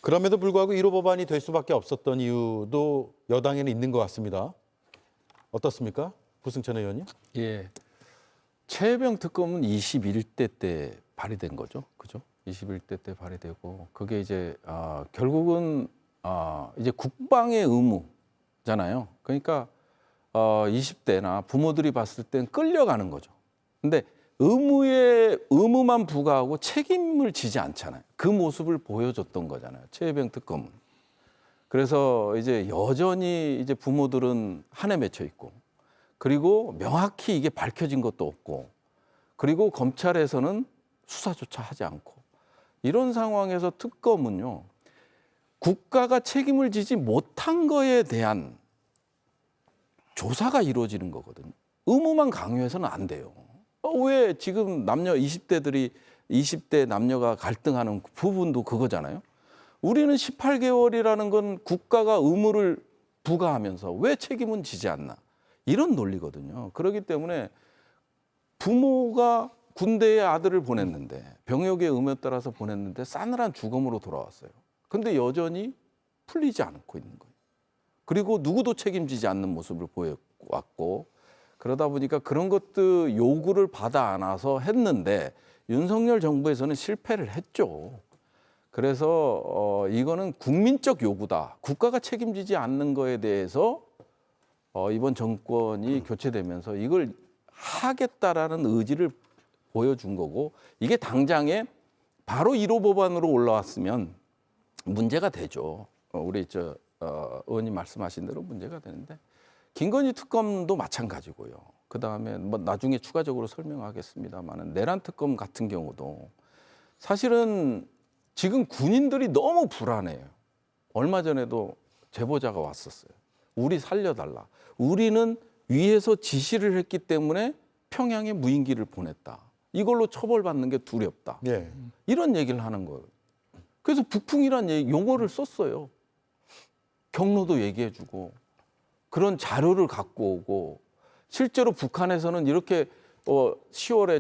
그럼에도 불구하고 1호 법안이 될 수밖에 없었던 이유도 여당에는 있는 것 같습니다. 어떻습니까? 부승찬 의원님? 예. 최혜병 특검은 21대 때 발의된 거죠. 그죠? 21대 때 발의되고 그게 이제 결국은 이제 국방의 의무잖아요. 그러니까 20대나 부모들이 봤을 땐 끌려가는 거죠. 근데 의무만 부과하고 책임을 지지 않잖아요. 그 모습을 보여줬던 거잖아요. 최혜병 특검은. 그래서 이제 여전히 이제 부모들은 한에 맺혀 있고, 그리고 명확히 이게 밝혀진 것도 없고, 그리고 검찰에서는 수사조차 하지 않고, 이런 상황에서 특검은요, 국가가 책임을 지지 못한 거에 대한 조사가 이루어지는 거거든요. 의무만 강요해서는 안 돼요. 왜 지금 20대 남녀가 갈등하는 부분도 그거잖아요. 우리는 18개월이라는 건 국가가 의무를 부과하면서 왜 책임은 지지 않나. 이런 논리거든요. 그렇기 때문에 부모가 군대에 아들을 보냈는데 병역의 의무에 따라서 보냈는데 싸늘한 죽음으로 돌아왔어요. 근데 여전히 풀리지 않고 있는 거예요. 그리고 누구도 책임지지 않는 모습을 보여왔고, 그러다 보니까 그런 것들 요구를 받아 안아서 했는데 윤석열 정부에서는 실패를 했죠. 그래서 이거는 국민적 요구다. 국가가 책임지지 않는 거에 대해서 이번 정권이 교체되면서 이걸 하겠다라는 의지를 보여준 거고, 이게 당장에 바로 1호 법안으로 올라왔으면 문제가 되죠. 우리 의원님 말씀하신 대로 문제가 되는데, 김건희 특검도 마찬가지고요. 그다음에 뭐 나중에 추가적으로 설명하겠습니다만은 내란 특검 같은 경우도 사실은 지금 군인들이 너무 불안해요. 얼마 전에도 제보자가 왔었어요. 우리 살려달라. 우리는 위에서 지시를 했기 때문에 평양에 무인기를 보냈다. 이걸로 처벌받는 게 두렵다. 예. 이런 얘기를 하는 거예요. 그래서 북풍이라는 용어를 썼어요. 경로도 얘기해주고 그런 자료를 갖고 오고, 실제로 북한에서는 이렇게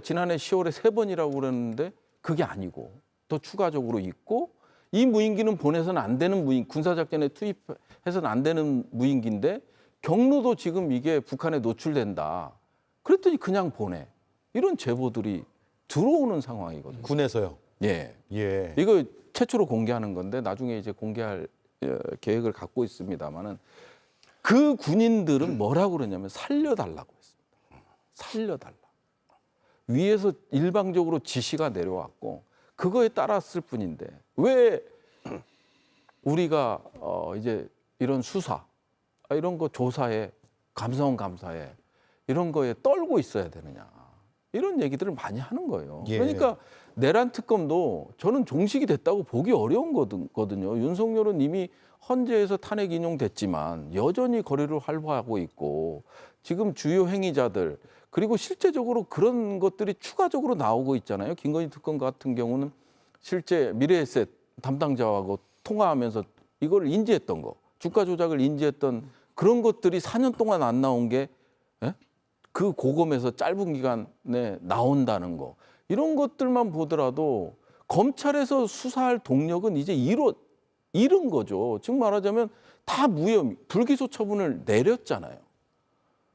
지난해 10월에 3번이라고 그랬는데 그게 아니고 더 추가적으로 있고, 이 무인기는 보내서는 안 되는 군사작전에 투입해서는 안 되는 무인기인데 경로도 지금 이게 북한에 노출된다. 그랬더니 그냥 보내. 이런 제보들이 들어오는 상황이거든요. 군에서요? 예. 예. 이거 최초로 공개하는 건데 나중에 이제 공개할 계획을 갖고 있습니다만은, 그 군인들은 뭐라고 그러냐면 살려달라고 했습니다. 살려달라. 위에서 일방적으로 지시가 내려왔고 그거에 따랐을 뿐인데 왜 우리가 이제 이런 수사, 이런 거 조사에, 감사에 이런 거에 떨고 있어야 되느냐. 이런 얘기들을 많이 하는 거예요. 예. 그러니까 내란 특검도 저는 종식이 됐다고 보기 어려운 거거든요. 윤석열은 이미 헌재에서 탄핵 인용됐지만 여전히 거리를 활보하고 있고, 지금 주요 행위자들, 그리고 실제적으로 그런 것들이 추가적으로 나오고 있잖아요. 김건희 특검 같은 경우는 실제 미래에셋 담당자하고 통화하면서 이걸 인지했던 거, 주가 조작을 인지했던 그런 것들이 4년 동안 안 나온 게 그 고검에서 짧은 기간에 나온다는 거, 이런 것들만 보더라도 검찰에서 수사할 동력은 이제 잃은 거죠. 즉 말하자면 다 무혐의, 불기소 처분을 내렸잖아요.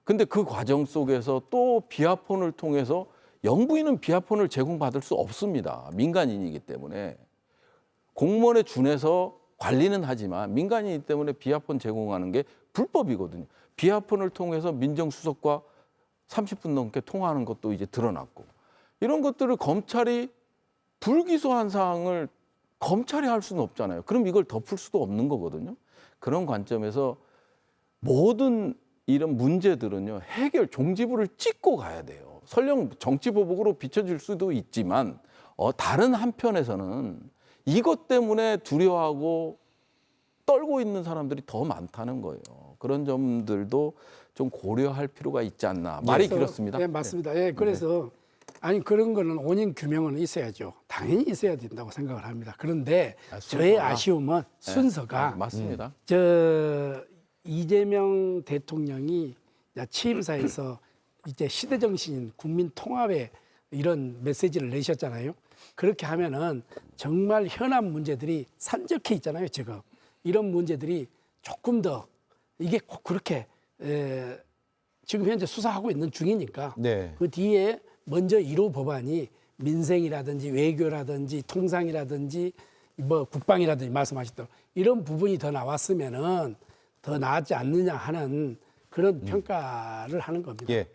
근데 그 과정 속에서 또 비아폰을 통해서, 영부인은 비아폰을 제공받을 수 없습니다. 민간인이기 때문에. 공무원에 준해서 관리는 하지만 민간인이기 때문에 비아폰 제공하는 게 불법이거든요. 비아폰을 통해서 민정수석과 30분 넘게 통화하는 것도 이제 드러났고, 이런 것들을 검찰이 불기소한 사항을 검찰이 할 수는 없잖아요. 그럼 이걸 덮을 수도 없는 거거든요. 그런 관점에서 모든 이런 문제들은요, 종지부를 찍고 가야 돼요. 설령 정치보복으로 비춰질 수도 있지만 다른 한편에서는 이것 때문에 두려워하고 떨고 있는 사람들이 더 많다는 거예요. 그런 점들도 좀 고려할 필요가 있지 않나. 말이 길었습니다. 네, 맞습니다. 예, 그래서 아니 그런 거는 원인 규명은 있어야죠. 당연히 있어야 된다고 생각을 합니다. 그런데 저의 아쉬움은 순서가 맞습니다. 이재명 대통령이 취임사에서 이제 시대 정신인 국민 통합에 이런 메시지를 내셨잖아요. 그렇게 하면은 정말 현안 문제들이 산적해 있잖아요, 지금. 이런 문제들이 조금 더 이게 꼭 그렇게 지금 현재 수사하고 있는 중이니까 네. 그 뒤에 먼저 1호 법안이 민생이라든지 외교라든지 통상이라든지 뭐 국방이라든지 말씀하셨던 이런 부분이 더 나왔으면은 더 나았지 않느냐 하는 그런 평가를 하는 겁니다. 예.